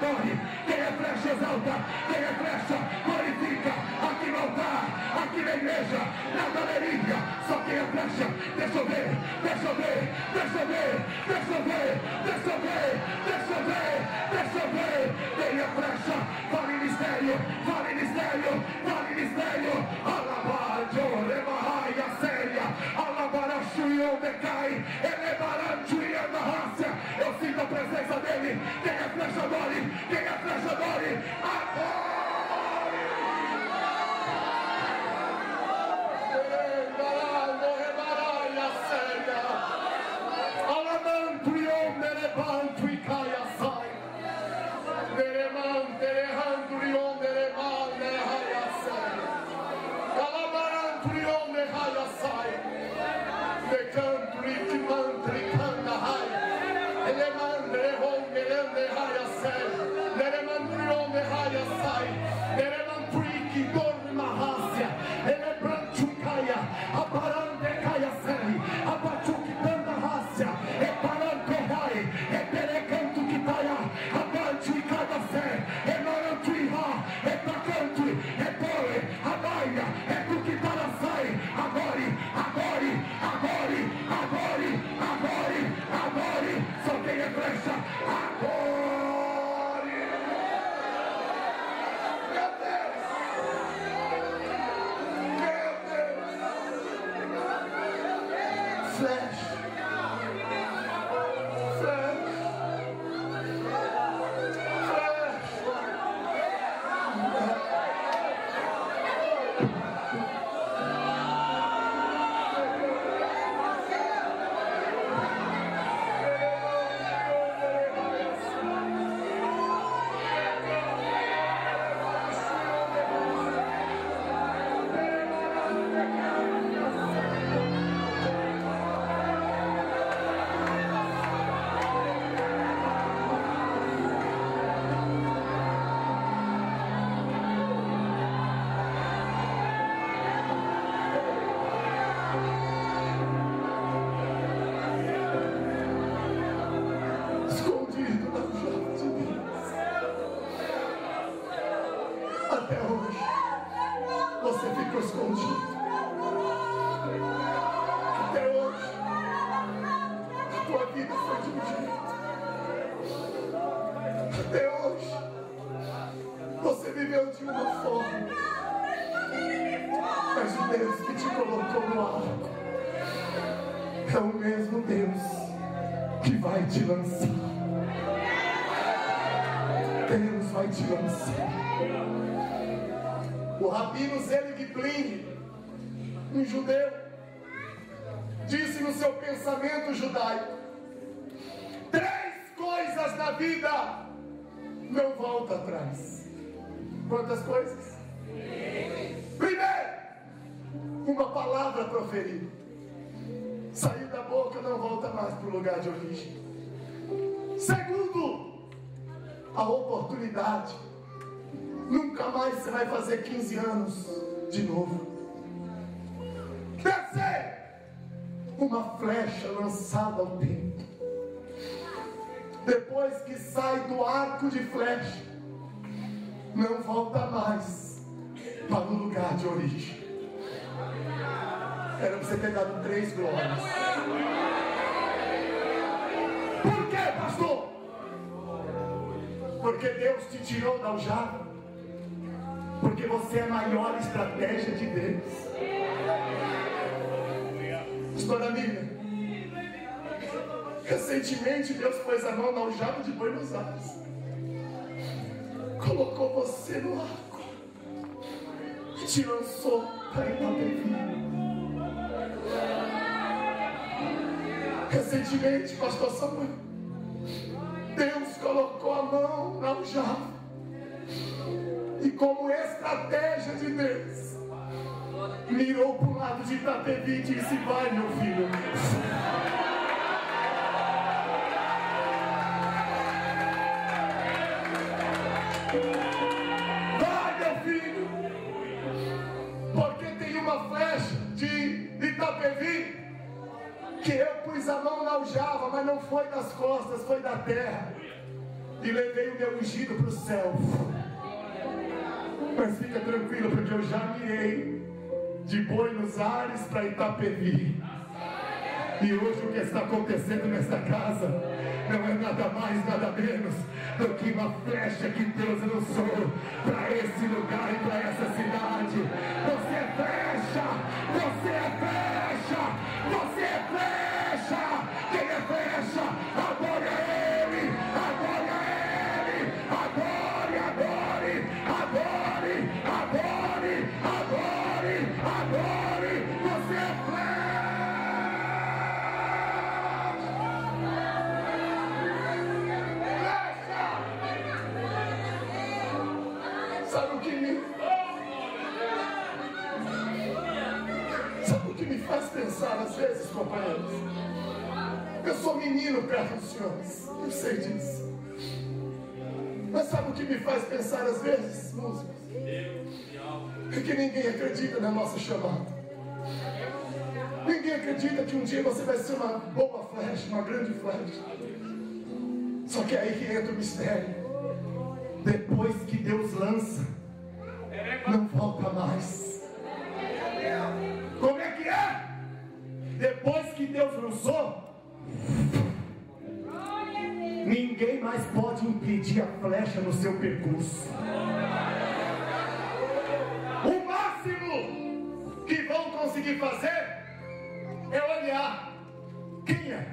Speaker 3: adore. Quem é flecha exalta, quem é flecha glorifica. Aqui no altar, aqui na igreja, na galeria. Só quem é flecha, deixa eu ver, deixa eu ver, deixa eu ver, deixa eu ver, deixa eu ver, deixa eu ver, deixa eu ver. Quem é flecha, vale mistério, vale mistério, vale mistério. Alabajo, lebarraia séria, alabarachuiu decai, elebaranchuia da raça. Eu sinto a presença dele. Quem é flecha adore, quem é flecha adore, adore.
Speaker 1: O rabino Zelig Pliny, um judeu, disse no seu pensamento judaico: 3 coisas na vida não voltam atrás. Quantas coisas? Primeiro, uma palavra proferida, saiu da boca, não volta mais para o lugar de origem. Segundo, a oportunidade. Nunca mais você vai fazer 15 anos de novo. Terceiro, uma flecha lançada ao tempo. Depois que sai do arco de flecha, não volta mais para o lugar de origem. Era para você ter dado 3 glórias. Por quê, pastor? Porque Deus te tirou da aljava. Porque você é a maior estratégia de Deus. Pastora Miriam, recentemente Deus pôs a mão na aljava de Buenos Aires, colocou você no arco e te lançou para Itapevi. Recentemente, pastor Samuel, Deus colocou a mão na aljava e, como estratégia de Deus, mirou para o lado de Itapevi e disse: vai, meu filho. Vai, meu filho. Porque tem uma flecha de Itapevi que eu pus a mão na aljava, mas não foi das costas, foi da terra.
Speaker 3: e levei o meu ungido para o céu. Mas fica tranquilo, porque eu já mirei de Buenos Aires para Itapevi. E hoje o que está acontecendo nesta casa não é nada mais, nada menos do que uma flecha que Deus lançou para esse lugar e para essa cidade. Você é flecha! Você é flecha! Você é flecha! Quem é flecha? Adore a Ele! Adore a Ele! Adore, adore! Adore! Adore! Adore! Adore! Você é flecha! Sabe o que me faz pensar às vezes, companheiros? Eu sou menino perto dos senhores, eu sei disso. Mas sabe o que me faz pensar às vezes, músicos? É que ninguém acredita na nossa chamada. Ninguém acredita que um dia você vai ser uma boa flecha, uma grande flecha. Só que é aí que entra o mistério. Depois que Deus lança, não volta mais. Como é que é? Depois que Deus lançou, ninguém mais pode impedir a flecha no seu percurso. O máximo que vão conseguir fazer é olhar. Quem é?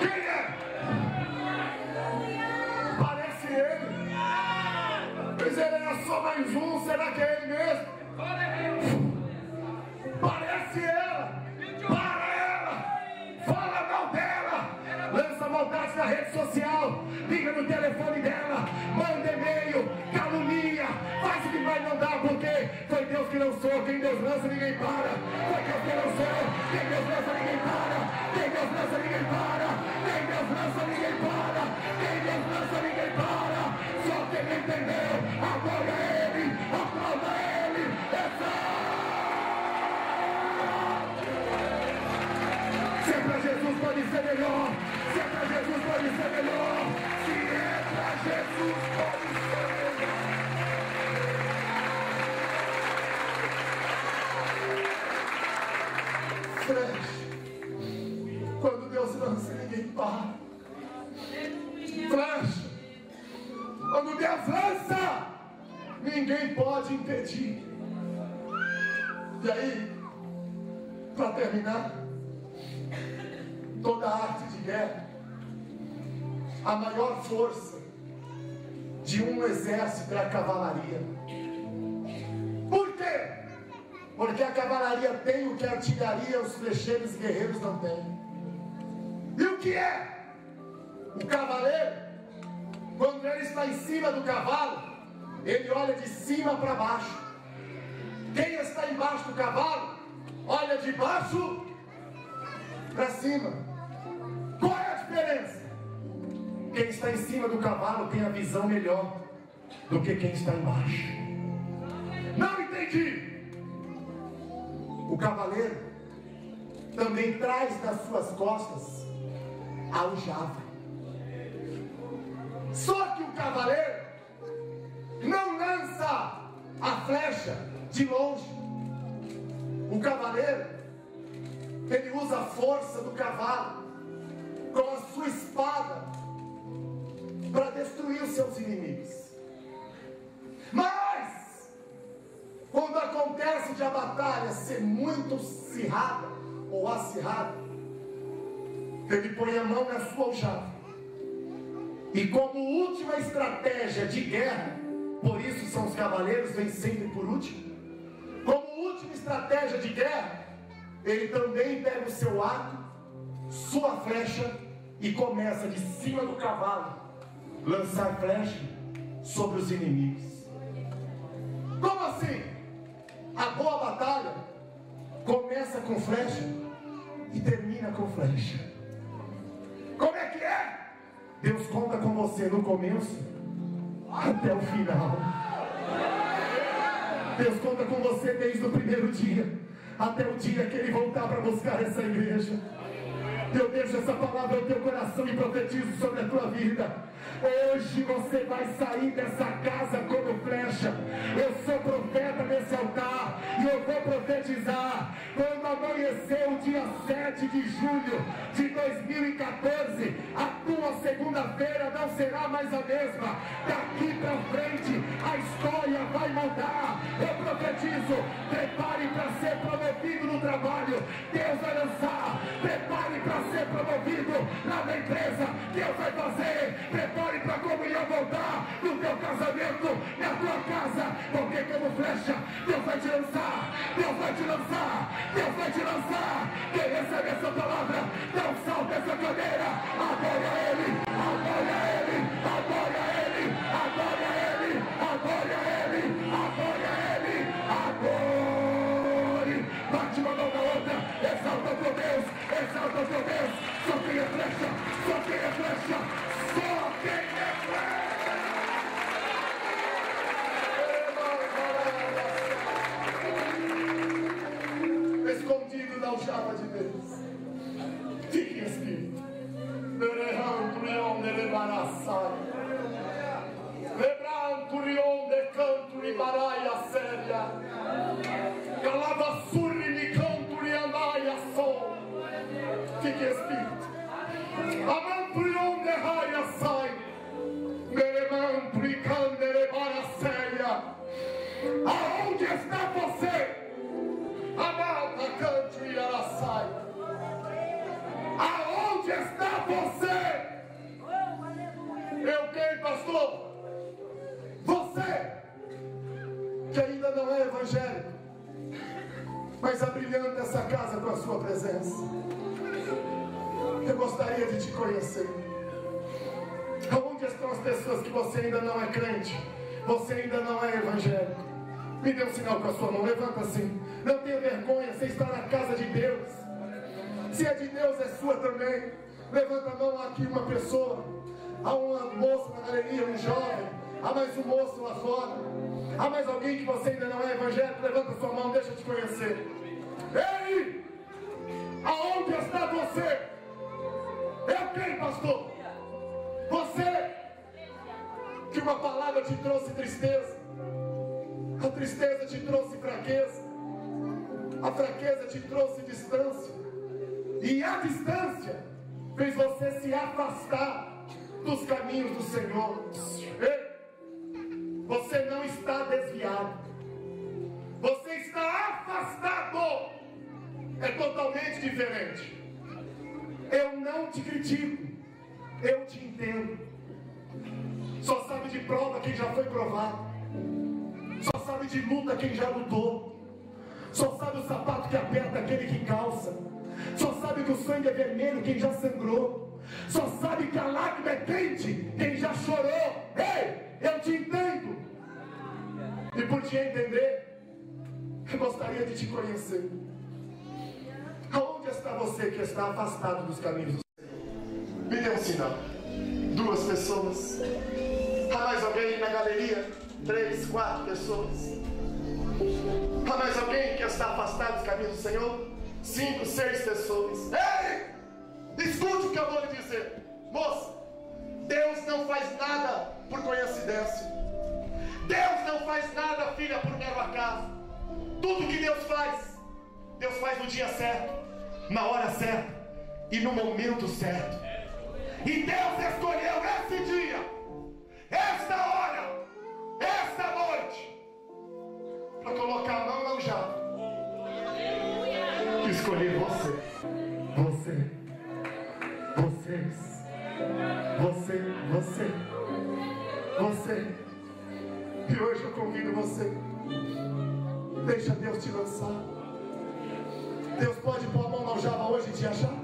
Speaker 3: Quem é? Parece ele. Mas ele era só mais um. Será que é ele mesmo? Parece ela. Para ela. Fala mal dela. Lança maldade na rede social. Liga no telefone dela. Manda e-mail. Calunia. Faz o que vai mandar, porque foi Deus que lançou. Quem Deus lança, ninguém para. Foi Deus que lançou. Quem Deus lança, ninguém para. Quem Deus lança, ninguém para. Quem Deus lança, ninguém para. Quem Deus lança, ninguém para. Só quem entendeu, adora Ele, aplauda Ele. Se é pra Jesus, pode ser melhor. Se é pra Jesus, pode ser melhor. Se é pra Jesus, pode ser melhor. Flecha. Quando Deus lança, ninguém para. Flecha. Quando Deus lança, ninguém pode impedir. E aí, para terminar, toda arte de guerra, a maior força de um exército é a cavalaria. Por quê? Porque a cavalaria tem o que a artilharia, os flecheiros e guerreiros não têm. E o que é? O cavaleiro, quando ele está em cima do cavalo, ele olha de cima para baixo. Quem está embaixo do cavalo, olha de baixo para cima. Qual é a diferença? Quem está em cima do cavalo tem a visão melhor do que quem está embaixo. Não entendi. O cavaleiro também traz nas suas costas a aljava. Só que o cavaleiro não lança a flecha de longe. O cavaleiro, ele usa a força do cavalo com a sua espada para destruir os seus inimigos. Mas quando acontece de a batalha ser muito acirrada ou acirrada, ele põe a mão na sua aljava. E como última estratégia de guerra, por isso são os cavaleiros, vêm sempre por último. Como última estratégia de guerra, ele também pega o seu arco, sua flecha, e começa de cima do cavalo lançar flecha sobre os inimigos. Como assim? A boa batalha começa com flecha e termina com flecha. Como é que é? Deus conta com você no começo até o final. Deus conta com você desde o primeiro dia até o dia que Ele voltar para buscar essa igreja. Eu deixo essa palavra no teu coração e profetizo sobre a tua vida. Hoje você vai sair dessa casa como flecha. Eu sou profeta nesse altar e eu vou profetizar. Quando amanhecer o dia 7 de julho de 2014, a tua segunda-feira não será mais a mesma. Daqui para frente a história vai mudar. Eu profetizo, prepare para ser promovido no trabalho. Deus vai lançar. Prepare para ser promovido lá na empresa. Deus vai fazer. Prepare para a comunhão voltar no teu casamento, na tua casa, porque como flecha, Deus vai te lançar, Deus vai te lançar, Deus vai te lançar. Quem recebe essa palavra, dá um salto dessa cadeira, adore a Ele, adore a Ele, adore a Ele, adore a Ele, adore a Ele, adore a Ele, adore. Bate uma mão na outra, exalta o teu Deus, exalta o teu Deus. Só quem é flecha, só quem é flecha, só quem é flecha. Escondido na aljava de Deus. Fique em espírito. Lebranto rionde canto e baraia séria. Galava surri me canto e andaia sol. Fique em espírito. Amanto rionde raia sai. Meremanto e candere bara séria. Aonde está você? Amada canto e araçai. Aonde está você? Eu quem, pastor? Você que ainda não é evangélico, mas abrilhanta essa casa com a sua presença. Eu gostaria de te conhecer. Aonde estão as pessoas que você ainda não é crente? Você ainda não é evangélico? Me dê um sinal com a sua mão, levanta assim. Não tenha vergonha, você está na casa de Deus. Se é de Deus, é sua também. Levanta a mão aqui uma pessoa. Há uma moça na galeria, um jovem. Há mais um moço lá fora. Há mais alguém que você ainda não é evangélico? Levanta a sua mão, deixa eu te conhecer. Ei! Aonde está você? Eu quem, pastor? Você que uma palavra te trouxe tristeza. A tristeza te trouxe fraqueza. A fraqueza te trouxe distância. E a distância fez você se afastar dos caminhos do Senhor. Ei, você não está desviado. Você está afastado. É totalmente diferente. Eu não te critico. Eu te entendo. Só sabe de prova quem já foi provado. Só sabe de luta quem já lutou. Só sabe o sapato que aperta aquele que calça. Só sabe que o sangue é vermelho quem já sangrou. Só sabe que a lágrima é quente quem já chorou. Ei, eu te entendo. E por te entender, eu gostaria de te conhecer. Aonde está você que está afastado dos caminhos do Senhor? Me dê um sinal. 2 pessoas. Há mais alguém na galeria? 3, 4 pessoas. Há mais alguém que está afastado dos caminhos do Senhor? 5, 6 pessoas. Ei! Escute o que eu vou lhe dizer. Moça, Deus não faz nada por coincidência. Deus não faz nada, filha, por mero acaso. Tudo que Deus faz no dia certo, na hora certa e no momento certo. E Deus escolheu esse dia, esta hora, esta noite, para colocar a mão na aljava e escolher você. Você. E hoje eu convido você. Deixa Deus te lançar. Deus pode pôr a mão na aljava hoje e te achar?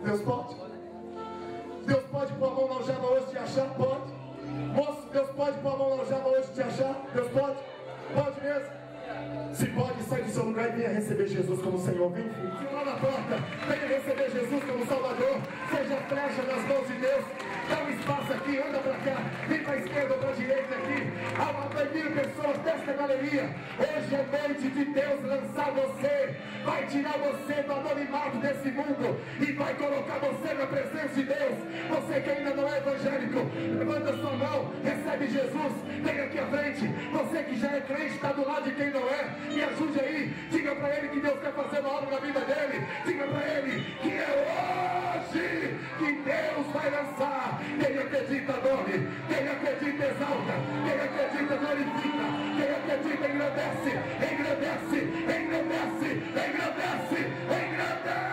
Speaker 3: Deus pode? Deus pode pôr a mão na aljava hoje e te achar? Pode? Moço, Deus pode pôr a mão na aljava hoje e te achar? Deus pode? Pode mesmo? Se pode, sai do seu lugar e venha receber Jesus como Senhor. Vem, filho, lá na porta, venha receber Jesus como Salvador. Seja flecha nas mãos de Deus. Dá um espaço aqui, anda pra cá. Vem pra esquerda ou pra direita aqui. Há 1.000 pessoas desta galeria. Hoje é noite de Deus lançar você vai tirar você do anonimato desse mundo e vai colocar você na presença de Deus. Você que ainda não é evangélico, levanta sua mão, recebe Jesus, vem aqui à frente. Você que já é crente, está do lado de quem não é, me ajude aí. Diga para ele que Deus quer fazer uma obra na vida dele. Diga para ele que é hoje que Deus vai lançar. Quem acredita, adore. Quem acredita, exalta. Quem acredita, glorifica. Quem acredita, engrandece. Engrandece, engrandece, engrandece, engrandece.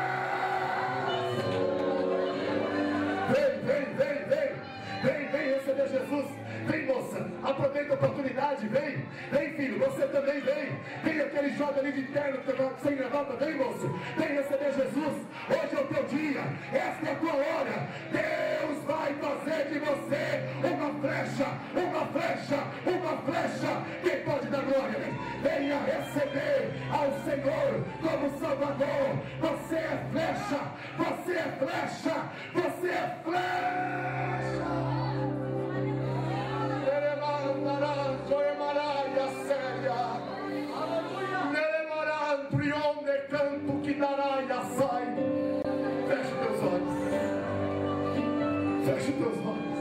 Speaker 3: Vem receber Jesus. Vem, moça, aproveita a oportunidade. Vem filho, você também vem aquele jovem ali de terno sem gravata. Vem, moço, vem receber Jesus. Hoje é o teu dia, esta é a tua hora. Deus vai fazer de você uma flecha, uma flecha, uma flecha. Quem pode dar glória? Venha receber ao Senhor como Salvador. Você é flecha, você é flecha, você é flecha. Canto que dará e sai. Feche teus olhos. Feche teus olhos.